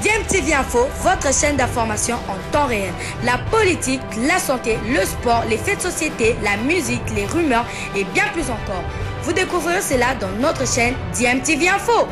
DMTV Info, votre chaîne d'information en temps réel. La politique, la santé, le sport, les faits de société, la musique, les rumeurs et bien plus encore. Vous découvrirez cela dans notre chaîne DMTV Info.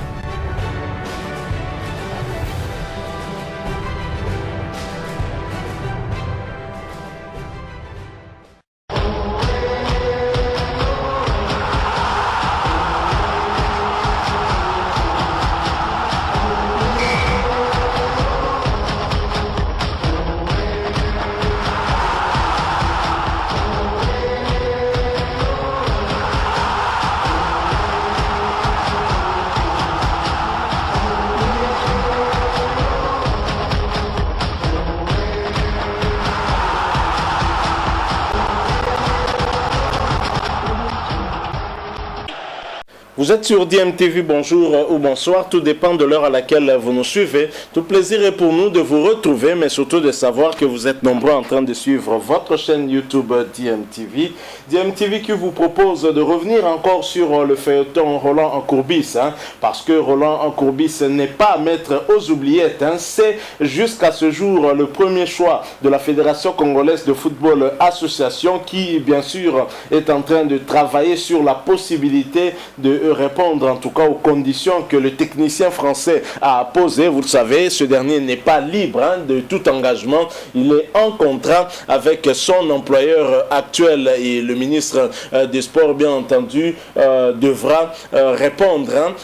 Vous êtes sur DMTV, bonjour ou bonsoir, tout dépend de l'heure à laquelle vous nous suivez. Tout plaisir est pour nous de vous retrouver, mais surtout de savoir que vous êtes nombreux en train de suivre votre chaîne YouTube DMTV. DMTV qui vous propose de revenir encore sur le feuilleton Roland Courbis, parce que Roland Courbis n'est pas à mettre aux oubliettes. C'est jusqu'à ce jour le premier choix de la Fédération Congolaise de Football Association qui, bien sûr, est en train de travailler sur la possibilité de répondre en tout cas aux conditions que le technicien français a posées. Vous le savez, ce dernier n'est pas libre de tout engagement. Il est en contrat avec son employeur actuel et le ministre des Sports, bien entendu, devra répondre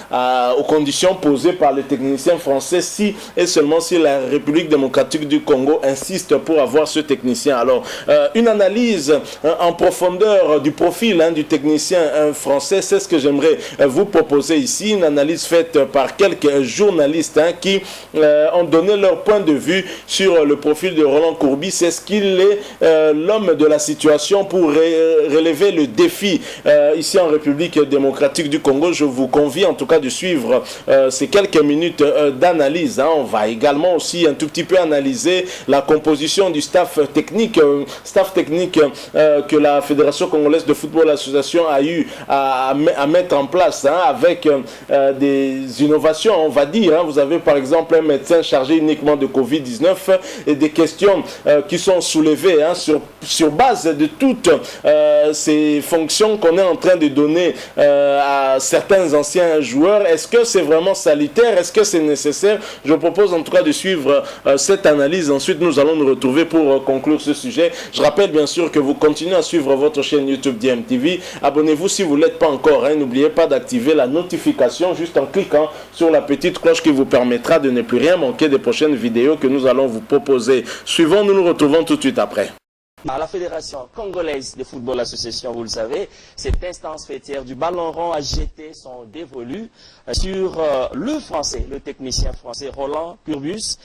aux conditions posées par le technicien français si et seulement si la République démocratique du Congo insiste pour avoir ce technicien. Alors, une analyse en profondeur du profil du technicien français, c'est ce que j'aimerais vous proposer ici, une analyse faite par quelques journalistes qui ont donné leur point de vue sur le profil de Roland Courbis. Est-ce qu'il est l'homme de la situation pour relever le défi ici en République démocratique du Congo? Je vous convie en tout cas de suivre ces quelques minutes d'analyse. On va également aussi un tout petit peu analyser la composition du staff technique que la Fédération Congolaise de Football Association a eu à mettre en place avec des innovations, on va dire. Vous avez par exemple un médecin chargé uniquement de Covid-19 et des questions qui sont soulevées sur base de toutes ces fonctions qu'on est en train de donner à certains anciens joueurs. Est-ce que c'est vraiment salutaire? Est-ce que c'est nécessaire? Je propose en tout cas de suivre cette analyse. Ensuite, nous allons nous retrouver pour conclure ce sujet. Je rappelle bien sûr que vous continuez à suivre votre chaîne YouTube DMTV. Abonnez-vous si vous ne l'êtes pas encore. N'oubliez pas d'activer la notification juste en cliquant sur la petite cloche qui vous permettra de ne plus rien manquer des prochaines vidéos que nous allons vous proposer. Suivons, nous nous retrouvons tout de suite après. À la Fédération Congolaise de Football Association, vous le savez, cette instance fêtière du ballon rond a jeté son dévolu sur le français, le technicien français Roland Courbis,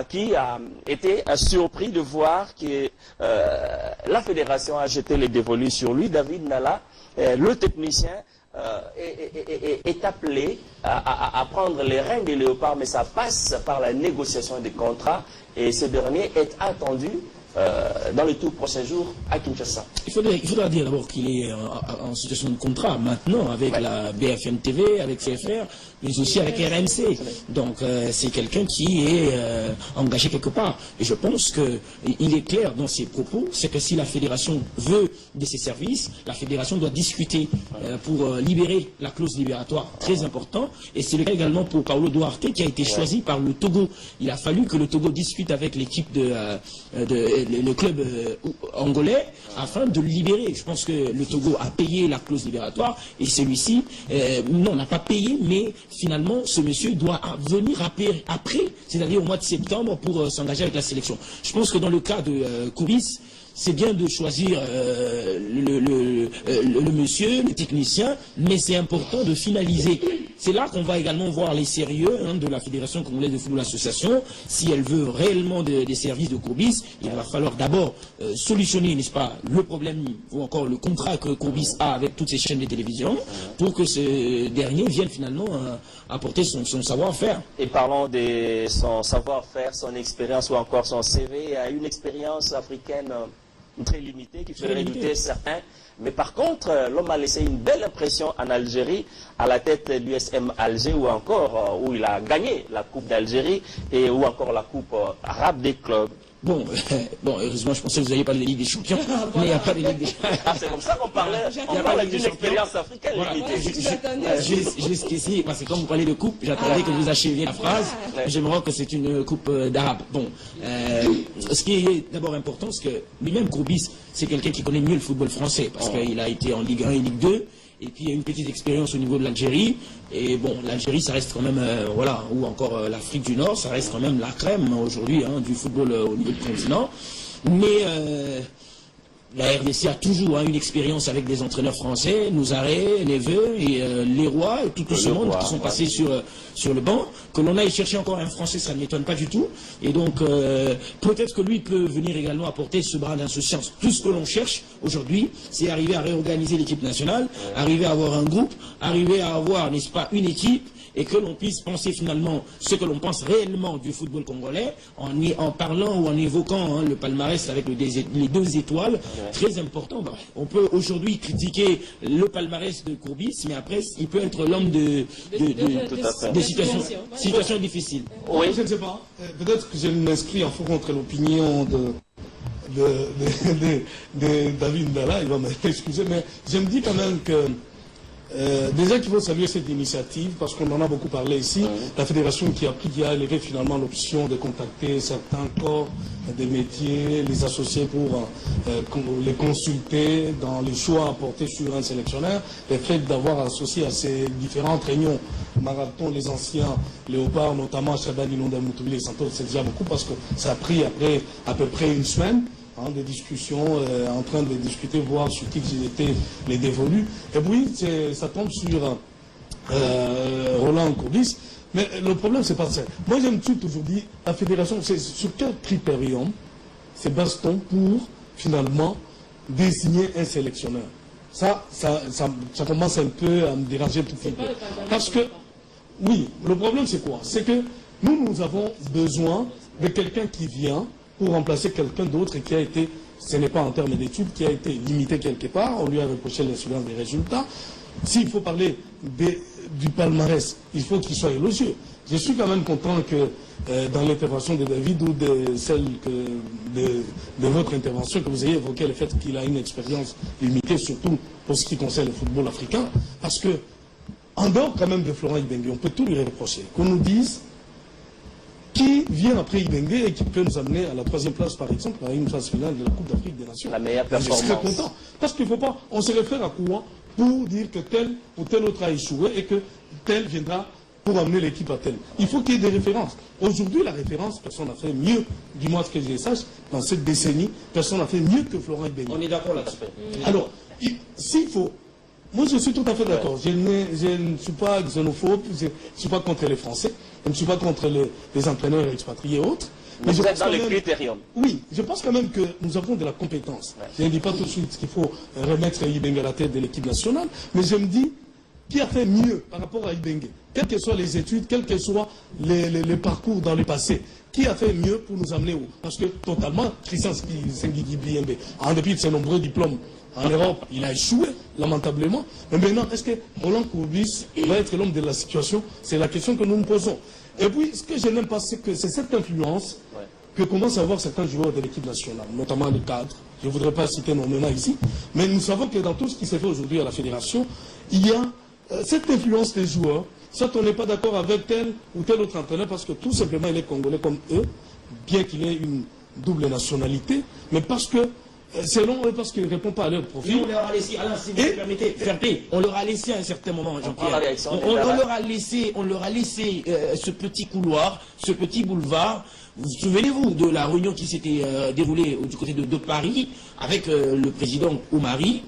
qui a été surpris de voir que la Fédération a jeté le dévolu sur lui. David Nala, le technicien, est appelé à prendre les rênes des léopards, mais ça passe par la négociation des contrats et ce dernier est attendu dans les tout prochains jours à Kinshasa. Il faudra dire d'abord qu'il est en situation de contrat maintenant avec la BFM TV, avec CFR, mais aussi avec RMC. Donc c'est quelqu'un qui est engagé quelque part. Et je pense qu'il est clair dans ses propos, c'est que si la fédération veut de ses services, la fédération doit discuter pour libérer la clause libératoire, très important. Et c'est le cas également pour Paulo Duarte qui a été choisi par le Togo. Il a fallu que le Togo discute avec l'équipe le club angolais afin de le libérer. Je pense que le Togo a payé la clause libératoire et celui-ci, non, n'a pas payé, mais finalement, ce monsieur doit venir après, c'est-à-dire au mois de septembre, pour s'engager avec la sélection. Je pense que dans le cas de Courbis, c'est bien de choisir le monsieur, le technicien, mais c'est important de finaliser. C'est là qu'on va également voir les sérieux de la Fédération Congolaise de Football Association. Si elle veut réellement des services de Courbis, il va falloir d'abord solutionner, n'est-ce pas, le problème ou encore le contrat que Courbis a avec toutes ces chaînes de télévision pour que ce dernier vienne finalement apporter son savoir-faire. Et parlons de son savoir-faire, son expérience ou encore son CV. Il a une expérience africaine très limité qui ferait douter certains. Mais par contre, l'homme a laissé une belle impression en Algérie, à la tête de l'USM Alger, ou encore où il a gagné la Coupe d'Algérie et ou encore la Coupe arabe des clubs. Bon, heureusement, je pensais que vous alliez parler de Ligue des Champions, mais il n'y a pas de Ligue des Champions. Ah, c'est comme ça qu'on parlait d'une expérience africaine limitée. Jusqu'ici, parce que quand vous parlez de coupe, j'attendais que vous acheviez la phrase. J'aimerais que c'est une coupe d'arabe. Bon, ce qui est d'abord important, c'est que lui-même, Courbis, c'est quelqu'un qui connaît mieux le football français, parce qu'il a été en Ligue 1 et Ligue 2. Et puis il y a une petite expérience au niveau de l'Algérie. Et bon, l'Algérie, ça reste quand même, voilà, ou encore l'Afrique du Nord, ça reste quand même la crème aujourd'hui du football au niveau du continent. Mais la RDC a toujours une expérience avec des entraîneurs français, Nouzaré, Neveu et Leroy, et tout ce monde qui sont passés sur le banc. Que l'on aille chercher encore un Français, ça ne m'étonne pas du tout. Et donc, peut-être que lui peut venir également apporter ce bras d'insouciance. Tout ce que l'on cherche aujourd'hui, c'est arriver à réorganiser l'équipe nationale, arriver à avoir un groupe, arriver à avoir, n'est-ce pas, une équipe, et que l'on puisse penser finalement ce que l'on pense réellement du football congolais, en parlant ou en évoquant le palmarès avec les 2 étoiles, très important. On peut aujourd'hui critiquer le palmarès de Courbis, mais après, il peut être l'homme de situations difficiles. Oui. Je ne sais pas, peut-être que je m'inscris en faux contre l'opinion de David Ndala, il va m'excuser, mais je me dis quand même que déjà qu'il faut saluer cette initiative, parce qu'on en a beaucoup parlé ici, la fédération qui a élevé finalement l'option de contacter certains corps des métiers, les associés pour les consulter dans les choix apportés sur un sélectionneur, le fait d'avoir associé à ces différentes réunions, Marathon, les anciens Léopard, notamment Chadal, Inonda, Moutouli et Santos, c'est déjà beaucoup parce que ça a pris après à peu près une semaine. Des discussions, en train de discuter, voir sur qui étaient les dévolus. Et puis, ça tombe sur Roland Courbis. Mais le problème, c'est pas ça. Moi, j'aime tout aujourd'hui, la fédération, c'est sur quel critérium c'est baston pour, finalement, désigner un sélectionneur. Ça commence un peu à me déranger tout de suite. Parce que, oui, le problème, c'est quoi? C'est que nous avons besoin de quelqu'un qui vient pour remplacer quelqu'un d'autre et qui a été, ce n'est pas en termes d'études, qui a été limité quelque part. On lui a reproché l'insuffisance des résultats. S'il faut parler du palmarès, il faut qu'il soit élogieux. Je suis quand même content que dans l'intervention de David ou de celle de votre intervention, que vous ayez évoqué le fait qu'il a une expérience limitée, surtout pour ce qui concerne le football africain. Parce que, en dehors quand même de Florent Ibenge, on peut tout lui reprocher. Qu'on nous dise qui vient après Ibenge et qui peut nous amener à la 3e place, par exemple, à une phase finale de la Coupe d'Afrique des Nations. La meilleure performance. Je serais content. Parce qu'il ne faut pas, on se réfère à quoi pour dire que tel ou tel autre a échoué et que tel viendra pour amener l'équipe à tel. Il faut qu'il y ait des références. Aujourd'hui, la référence, personne n'a fait mieux, du moins ce que je sache, dans cette décennie, personne n'a fait mieux que Florent Ibenge. On est d'accord là-dessus. Alors, s'il faut, moi je suis tout à fait d'accord. Je ne suis pas xénophobe, je ne suis pas contre les Français, je ne suis pas contre les entraîneurs expatriés et autres. Mais vous êtes dans le critérium. Oui, je pense quand même que nous avons de la compétence. Je ne dis pas tout de suite qu'il faut remettre Ibenge à la tête de l'équipe nationale, mais je me dis, qui a fait mieux par rapport à Ibenge, quelles que soient les études, quels que soient les parcours dans le passé, qui a fait mieux pour nous amener où? Parce que totalement, Christian Sengigi Biembe, en dépit de ses nombreux diplômes en Europe, il a échoué lamentablement. Mais maintenant, est-ce que Roland Courbis va être l'homme de la situation? C'est la question que nous nous posons. Et puis, ce que je n'aime pas, c'est que c'est cette influence que commencent à avoir certains joueurs de l'équipe nationale, notamment les cadres. Je ne voudrais pas citer nos noms ici, mais nous savons que dans tout ce qui s'est fait aujourd'hui à la fédération, il y a cette influence des joueurs. Soit on n'est pas d'accord avec tel ou tel autre entraîneur parce que tout simplement il est congolais comme eux, bien qu'il ait une double nationalité, mais parce que selon eux, parce qu'il ne répond pas à leur profil. Et on leur a laissé, Alain, si vous me permettez, on leur a laissé à un certain moment, Jean-Pierre, on leur a laissé ce petit couloir, ce petit boulevard. Vous souvenez-vous de la réunion qui s'était déroulée du côté de Paris avec le président Oumari,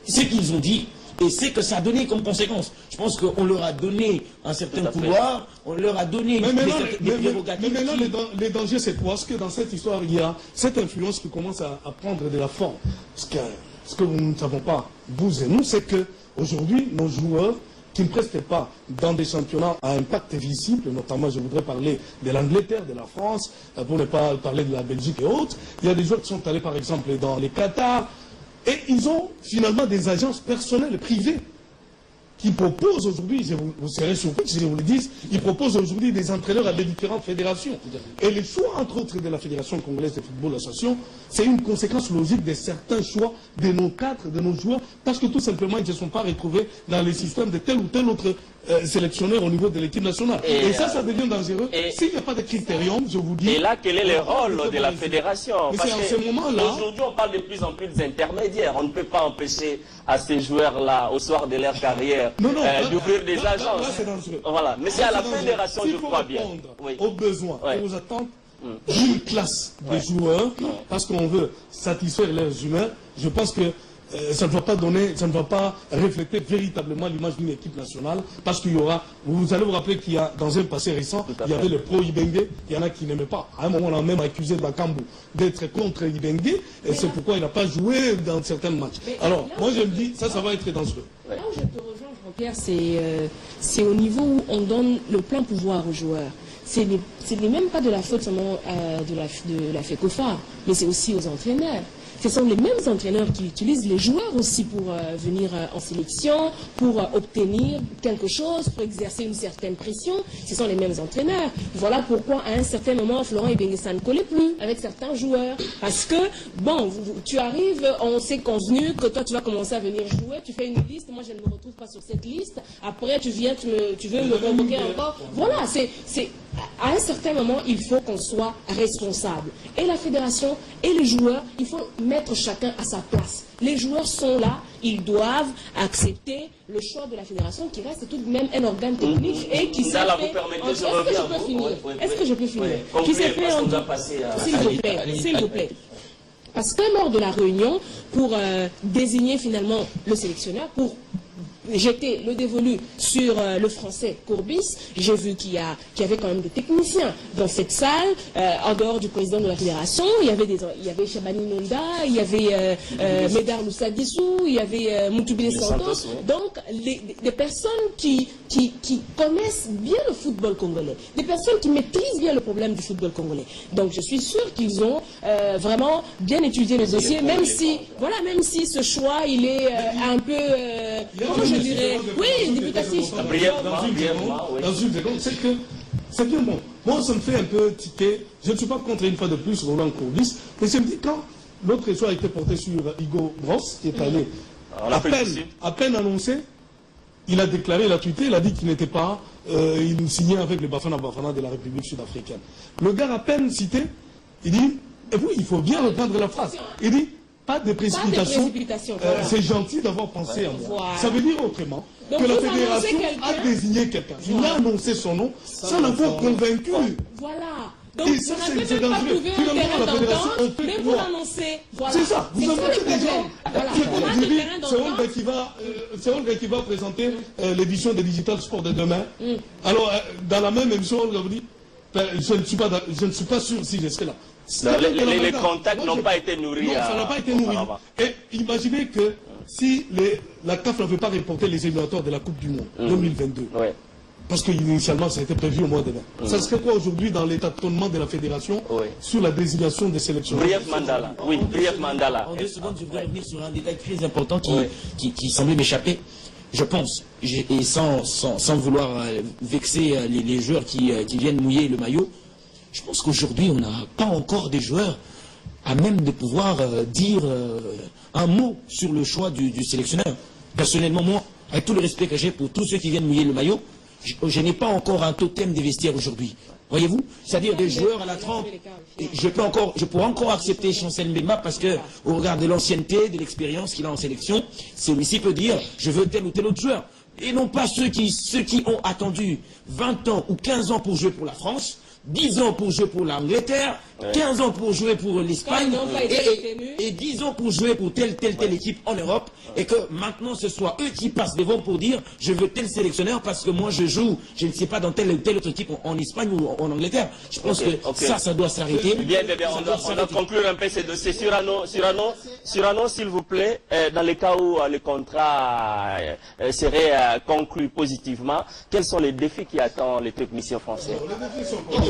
ce qu'ils ont dit et c'est que ça a donné comme conséquence. Je pense qu'on leur a donné un certain couloir, on leur a donné des prérogatives. Mais maintenant, les dangers, c'est quoi? Parce que dans cette histoire, il y a cette influence qui commence à prendre de la forme. Ce que nous ne savons pas, vous et nous, c'est que aujourd'hui, nos joueurs qui ne prestent pas dans des championnats à impact visible, notamment je voudrais parler de l'Angleterre, de la France, pour ne pas parler de la Belgique et autres. Il y a des joueurs qui sont allés par exemple dans les Qatar, et ils ont finalement des agences personnelles privées qui proposent aujourd'hui, vous serez surpris si je vous le dis, ils proposent aujourd'hui des entraîneurs à des différentes fédérations. Et le choix, entre autres, de la Fédération congolaise de football association, c'est une conséquence logique de certains choix de nos cadres, de nos joueurs, parce que tout simplement, ils ne se sont pas retrouvés dans les systèmes de tel ou tel autre sélectionneur au niveau de l'équipe nationale. Et ça devient dangereux. S'il n'y a pas de critérium, je vous dis... Et là, quel est le rôle de la fédération? Parce qu'en ce moment-là... Aujourd'hui, on parle de plus en plus d'intermédiaires. On ne peut pas empêcher à ces joueurs-là, au soir de leur carrière, d'ouvrir des agences. Là, c'est dangereux. Voilà. Mais c'est à la fédération, je crois bien. Oui. Aux besoins et aux attentes d'une classe de joueurs, parce qu'on veut satisfaire leurs humeurs, je pense que ça ne va pas donner, ça ne va pas refléter véritablement l'image d'une équipe nationale, parce qu'il y aura, vous allez vous rappeler qu'il y a, dans un passé récent, il y avait le pro-Ibenge, il y en a qui n'aimaient pas. À un moment, on a même accusé Bakambu d'être contre Ibenge, et c'est pourquoi il n'a pas joué dans certains matchs. Alors, moi je me dis, ça va être dangereux. Là où je te rejoins, Jean-Pierre, c'est au niveau où on donne le plein pouvoir aux joueurs. Ce n'est même pas de la faute seulement de la FECOFA, mais c'est aussi aux entraîneurs. Ce sont les mêmes entraîneurs qui utilisent les joueurs aussi pour venir en sélection, pour obtenir quelque chose, pour exercer une certaine pression. Ce sont les mêmes entraîneurs. Voilà pourquoi, à un certain moment, Florent Ibenge, ça ne collait plus avec certains joueurs. Parce que, bon, tu arrives, on s'est convenu que toi, tu vas commencer à venir jouer, tu fais une liste, moi, je ne me retrouve pas sur cette liste. Après, tu viens, tu veux me convoquer encore. Voilà, à un certain moment, il faut qu'on soit responsable. Et la fédération et les joueurs, il faut mettre chacun à sa place. Les joueurs sont là, ils doivent accepter le choix de la fédération qui reste tout de même un organe technique et qui s'est fait... Est-ce que je peux finir? Qui s'est fait s'il vous plaît. Parce que lors de la réunion, pour désigner finalement le sélectionneur, pour jeter le dévolu sur le français Courbis, j'ai vu qu'il y avait quand même des techniciens dans cette salle, en dehors du président de la fédération. Il y avait Chabani Nonda, il y avait Médard Loussagissou, il y avait Moutoubilé Santos. Donc, des personnes qui connaissent bien le football congolais, des personnes qui maîtrisent bien le problème du football congolais. Donc, je suis sûr qu'ils ont vraiment bien étudié le dossier, même si ce choix, il est un peu... je dirais, oui, débutatif. Dans une seconde, c'est que c'est bien bon. Moi, ça me fait un peu tiquer. Je ne suis pas contre, une fois de plus, Roland Courbis, mais je me dis, quand l'autre choix a été porté sur Hugo Bross, qui est allé à peine annoncé, il a déclaré, il a tweeté, il a dit qu'il n'était pas, il signait avec les Bafana Bafana de la République sud-africaine. Le gars, à peine cité, il dit, et puis il faut bien reprendre la phrase, il dit, pas de précipitation. Voilà. C'est gentil d'avoir pensé à moi. Voilà. Ça veut dire autrement que la fédération a désigné quelqu'un. Il a annoncé son nom sans l'avoir convaincu. Voilà. Donc, ça, on n'a même pas trouvé un terrain d'entente, mais vous l'annoncez. Voilà. C'est ça. Vous annoncez des gens. C'est Olga qui va présenter l'édition de Digital Sport de demain. Alors, dans la même émission, Olga vous dit, je ne suis pas sûr si je serai là. Les contacts n'ont pas été nourris. Non, ça n'a pas été nourri. Et imaginez que si la CAF n'avait pas reporté les éliminatoires de la Coupe du Monde 2022, parce qu'initialement ça a été prévu au mois de mai, ça serait quoi aujourd'hui dans l'état de tâtonnement de la fédération sur la désignation des sélectionneurs? Brief Mandala. Oui, brief Mandala. En 2 secondes, je voudrais revenir sur un détail très important qui semblait m'échapper. Je pense, et sans vouloir vexer les joueurs qui viennent mouiller le maillot, je pense qu'aujourd'hui, on n'a pas encore des joueurs à même de pouvoir dire un mot sur le choix du sélectionneur. Personnellement, moi, avec tout le respect que j'ai pour tous ceux qui viennent mouiller le maillot, je n'ai pas encore un totem des vestiaires aujourd'hui. Voyez-vous? C'est-à-dire des joueurs à la trempe. Je pourrais encore accepter Chancel Mbemba parce que, au regard de l'ancienneté, de l'expérience qu'il a en sélection, celui-ci peut dire je veux tel ou tel autre joueur. Et non pas ceux qui ont attendu 20 ans ou 15 ans pour jouer pour la France. 10 ans pour jouer pour l'Angleterre, 15 ans pour jouer pour l'Espagne, et 10 ans pour jouer pour telle équipe en Europe, et que maintenant ce soit eux qui passent devant pour dire je veux tel sélectionneur parce que moi je joue, je ne sais pas, dans telle ou telle autre équipe en Espagne ou en Angleterre. Je pense que ça doit s'arrêter. Bien, on doit conclure un peu ces dossiers. Cyrano, s'il vous plaît, dans le cas où le contrat serait conclu positivement, quels sont les défis qui attendent les techniciens français?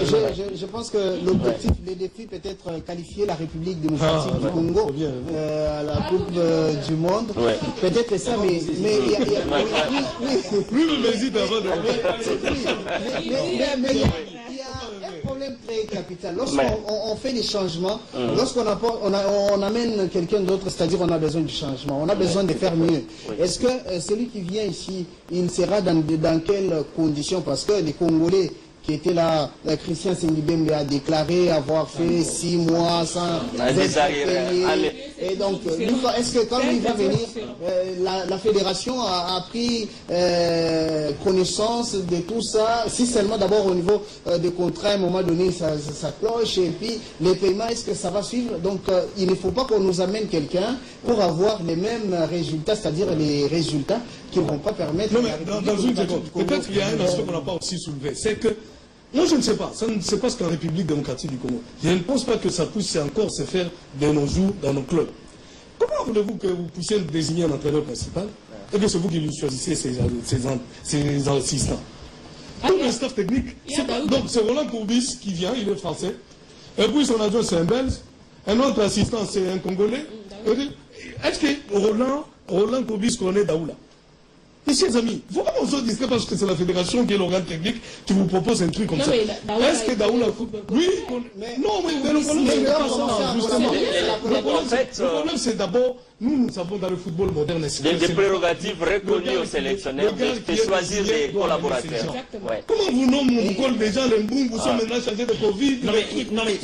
Je pense que l'objectif, les défis peut-être qualifier la République démocratique du Congo à la Coupe du Monde. Ouais. Peut-être ça, mais il y a un problème très capital. Lorsqu'on fait des changements, lorsqu'on amène quelqu'un d'autre, c'est-à-dire on a besoin du changement, on a besoin de faire mieux. Est-ce que celui qui vient ici, il sera dans quelles conditions? Parce que les Congolais qui était là, Christian Sengibembe a déclaré avoir fait 6 mois sans être payé. Et donc, est-ce que quand il va venir, la fédération a pris connaissance de tout ça? Si seulement d'abord au niveau des contrats, à un moment donné, ça cloche, et puis les paiements, est-ce que ça va suivre? Donc, il ne faut pas qu'on nous amène quelqu'un pour avoir les mêmes résultats, c'est-à-dire les résultats qui ne vont pas permettre... Non, mais dans une seconde, peut-être qu'il y a un aspect qu'on n'a pas aussi soulevé, c'est que moi, je ne sais pas. Ça ne se passe qu'en République démocratique du Congo. Je ne pense pas que ça puisse encore se faire de nos jours dans nos clubs. Comment voulez-vous que vous puissiez désigner un entraîneur principal et que c'est vous qui lui choisissez ses assistants? Tout le staff technique. Donc, c'est Roland Courbis qui vient, il est français. Et puis, son adjoint, c'est un Belge. Un autre assistant, c'est un Congolais. Est-ce que Roland Courbis connaît Daoula? Mes chers amis, il faut pas qu'on soit discret parce que c'est la fédération qui est l'organe technique qui vous propose un truc comme ça. Est-ce que Daoula... Oui, non, mais le problème, c'est pas ça, justement. Le problème, c'est d'abord, nous savons dans le football moderne... Des prérogatives reconnues aux sélectionneurs de choisir des collaborateurs. Comment vous nommez, vous collez des gens, les Mbou, vous sommes maintenant chargés de Covid. Non, mais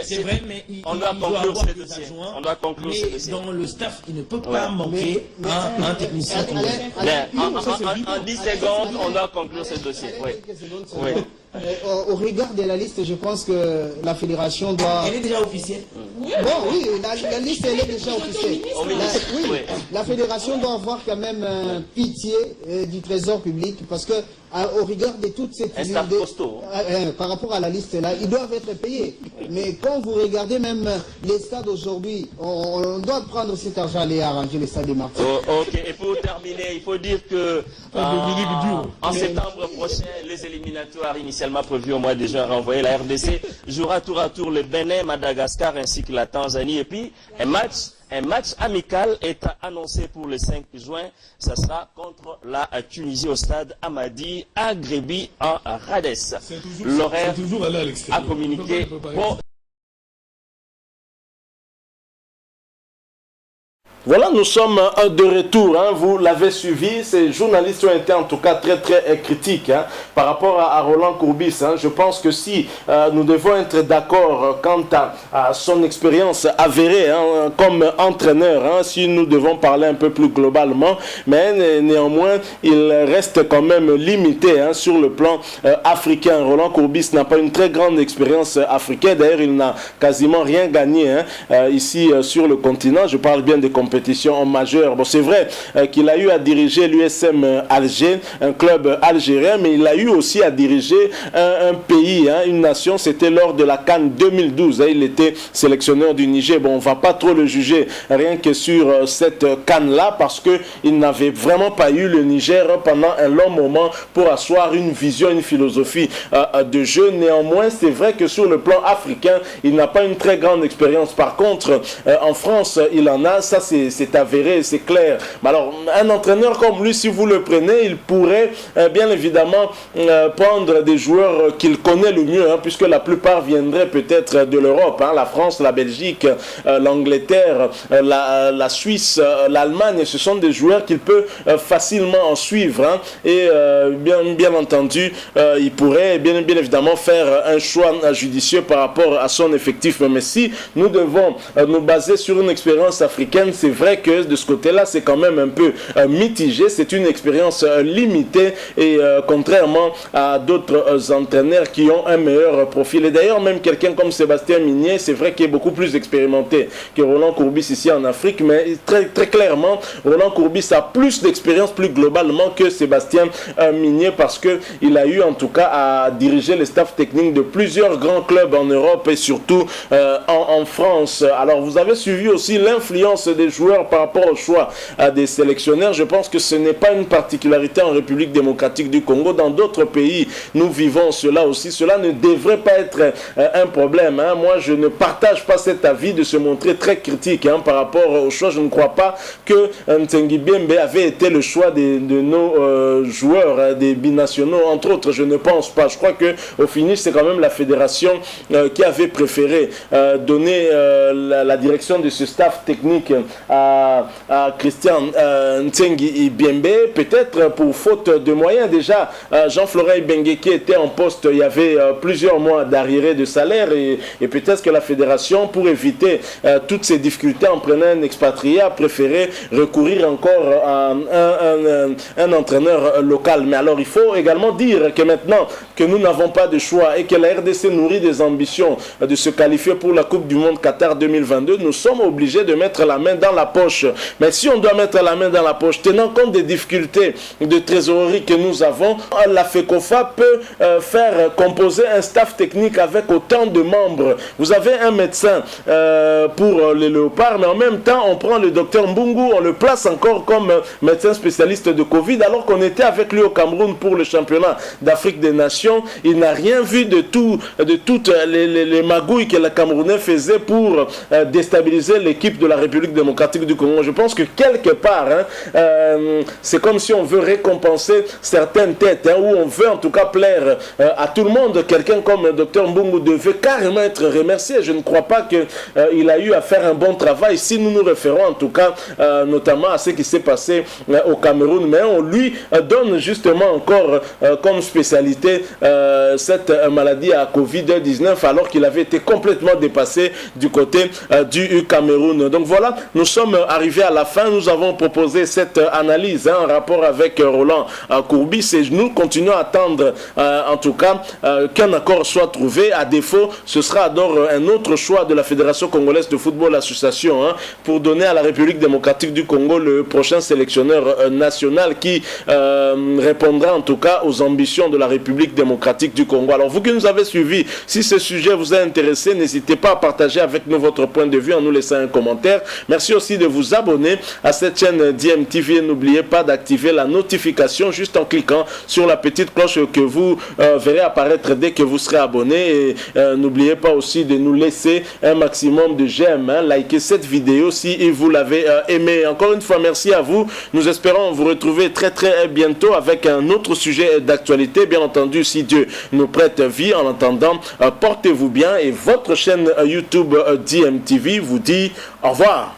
c'est vrai, mais on doit conclure ce dossier. On doit conclure ce dossier. Dans le staff, il ne peut pas manquer un technicien congolais. En 10 secondes, on doit conclure ce dossier. Oui. Au regard de la liste, je pense que la fédération doit... Elle est déjà officielle. Bon, oui, la liste, elle est déjà officielle. La fédération doit avoir quand même pitié du trésor public parce que au regard de toutes ces par rapport à la liste là, ils doivent être payés. Mais quand vous regardez même les stades aujourd'hui, on doit prendre cet argent aller arranger les stades des Martyrs. Ok, et pour terminer, il faut dire que en septembre prochain, les éliminatoires initialement prévus au mois de juin renvoyés, la RDC jouera tour à tour le Bénin, Madagascar ainsi que la Tanzanie. Et puis un match amical est annoncé pour le 5 juin. Ça sera contre la Tunisie au stade Amadi à Gréby en Rades. L'horaire a communiqué. Voilà, nous sommes de retour, hein. Vous l'avez suivi, ces journalistes ont été en tout cas très critiques par rapport à Roland Courbis. Je pense que si nous devons être d'accord quant à son expérience avérée comme entraîneur, si nous devons parler un peu plus globalement, mais néanmoins il reste quand même limité sur le plan africain. Roland Courbis n'a pas une très grande expérience africaine, d'ailleurs il n'a quasiment rien gagné ici sur le continent. Je parle bien des compétitions majeures. Bon, c'est vrai qu'il a eu à diriger l'USM Alger, un club algérien, mais il a eu aussi à diriger un pays, une nation. C'était lors de la CAN 2012. Il était sélectionneur du Niger. Bon, on ne va pas trop le juger rien que sur cette CAN-là parce qu'il n'avait vraiment pas eu le Niger pendant un long moment pour asseoir une vision, une philosophie de jeu. Néanmoins, c'est vrai que sur le plan africain, il n'a pas une très grande expérience. Par contre, en France, il en a. Ça, c'est avéré, c'est clair. Mais alors, un entraîneur comme lui, si vous le prenez, il pourrait bien évidemment prendre des joueurs qu'il connaît le mieux, puisque la plupart viendraient peut-être de l'Europe, la France, la Belgique, l'Angleterre, la Suisse, l'Allemagne. Ce sont des joueurs qu'il peut facilement en suivre. Et bien entendu, il pourrait bien évidemment faire un choix judicieux par rapport à son effectif. Mais si nous devons nous baser sur une expérience africaine, c'est c'est vrai que de ce côté-là, c'est quand même un peu mitigé. C'est une expérience limitée et contrairement à d'autres entraîneurs qui ont un meilleur profil. Et d'ailleurs, même quelqu'un comme Sébastien Migné, c'est vrai qu'il est beaucoup plus expérimenté que Roland Courbis ici en Afrique, mais très, très clairement, Roland Courbis a plus d'expérience plus globalement que Sébastien Migné parce qu'il a eu en tout cas à diriger les staffs techniques de plusieurs grands clubs en Europe et surtout en France. Alors vous avez suivi aussi l'influence des joueurs par rapport au choix des sélectionneurs. Je pense que ce n'est pas une particularité en République démocratique du Congo. Dans d'autres pays, nous vivons cela aussi. Cela ne devrait pas être un problème. Moi, je ne partage pas cet avis de se montrer très critique par rapport au choix. Je ne crois pas que Ntsengi Biembe avait été le choix de nos joueurs, des binationaux, entre autres. Je ne pense pas. Je crois qu'au finish, c'est quand même la fédération qui avait préféré donner la direction de ce staff technique à Christian Ntsengi Biembe, peut-être pour faute de moyens. Déjà, Jean-Florin Bengeki était en poste, il y avait plusieurs mois d'arriérés de salaire et peut-être que la fédération, pour éviter toutes ces difficultés en prenant un expatrié, a préféré recourir encore à un entraîneur local. Mais alors, il faut également dire que maintenant que nous n'avons pas de choix et que la RDC nourrit des ambitions de se qualifier pour la Coupe du Monde Qatar 2022, nous sommes obligés de mettre la main dans la poche. Mais si on doit mettre la main dans la poche, tenant compte des difficultés de trésorerie que nous avons, la FECOFA peut faire composer un staff technique avec autant de membres. Vous avez un médecin pour les léopards, mais en même temps, on prend le docteur Mbungu, on le place encore comme médecin spécialiste de Covid, alors qu'on était avec lui au Cameroun pour le championnat d'Afrique des Nations. Il n'a rien vu de toutes les magouilles que le Camerounais faisait pour déstabiliser l'équipe de la République démocratique du Congo. Je pense que quelque part, c'est comme si on veut récompenser certaines têtes, où on veut en tout cas plaire à tout le monde. Quelqu'un comme le docteur Mbungu devait carrément être remercié. Je ne crois pas qu'il a eu à faire un bon travail. Si nous nous référons en tout cas notamment à ce qui s'est passé au Cameroun, mais on lui donne justement encore comme spécialité cette maladie à Covid-19 alors qu'il avait été complètement dépassé du côté du Cameroun. Donc voilà, nous sommes arrivés à la fin. Nous avons proposé cette analyse en rapport avec Roland Courbis et nous continuons à attendre en tout cas qu'un accord soit trouvé. À défaut, ce sera alors un autre choix de la Fédération congolaise de football association pour donner à la République démocratique du Congo le prochain sélectionneur national qui répondra en tout cas aux ambitions de la République démocratique du Congo. Alors vous qui nous avez suivis, si ce sujet vous a intéressé, n'hésitez pas à partager avec nous votre point de vue en nous laissant un commentaire. Merci aussi de vous abonner à cette chaîne DMTV et n'oubliez pas d'activer la notification juste en cliquant sur la petite cloche que vous verrez apparaître dès que vous serez abonné. Et n'oubliez pas aussi de nous laisser un maximum de j'aime, likez cette vidéo si vous l'avez aimé. Encore une fois, merci à vous. Nous espérons vous retrouver très très bientôt avec un autre sujet d'actualité. Bien entendu, si Dieu nous prête vie. En attendant, portez-vous bien et votre chaîne YouTube DMTV vous dit au revoir.